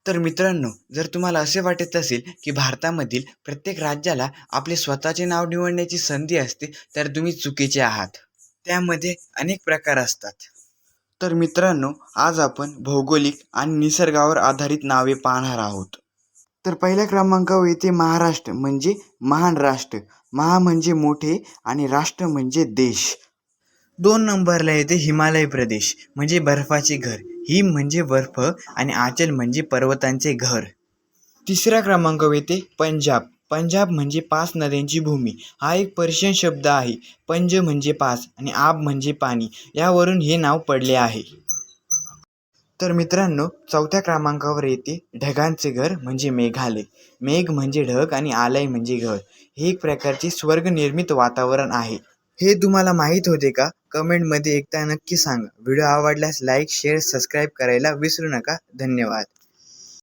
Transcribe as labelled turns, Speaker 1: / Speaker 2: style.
Speaker 1: तर मित्रांनो, जर तुम्हाला असे वाटत असेल की भारतामधील प्रत्येक राज्याला आपले स्वतःचे नाव निवडण्याची संधी असते, तर तुम्ही चुकीचे आहात. त्यामध्ये अनेक प्रकार असतात. तर मित्रांनो, आज आपण भौगोलिक आणि निसर्गावर आधारित नावे पाहणार आहोत. तर पहिल्या क्रमांकावर येते महाराष्ट्र म्हणजे महान राष्ट्र. महा म्हणजे मोठे आणि राष्ट्र म्हणजे देश. 2 नंबरला येते हिमालय प्रदेश म्हणजे बर्फाचे घर. हिम म्हणजे बर्फ आणि आचल म्हणजे पर्वतांचे घर. तिसऱ्या क्रमांकावर येते पंजाब. पंजाब म्हणजे 5 नद्यांची भूमी. हा एक पर्शियन शब्द आहे. पंज म्हणजे 5 आणि आब म्हणजे पाणी. यावरून हे नाव पडले आहे. तर मित्रांनो, चौथ्या क्रमांकावर येते ढगांचे घर म्हणजे मेघालय. मेघ म्हणजे ढग आणि आलय म्हणजे घर. हे एक प्रकारचे स्वर्गनिर्मित वातावरण आहे. हे तुम्हाला माहीत होते का? कमेंटमध्ये एकदा नक्की सांगा. व्हिडिओ आवडल्यास लाईक, शेअर, सबस्क्राईब करायला विसरू नका. धन्यवाद.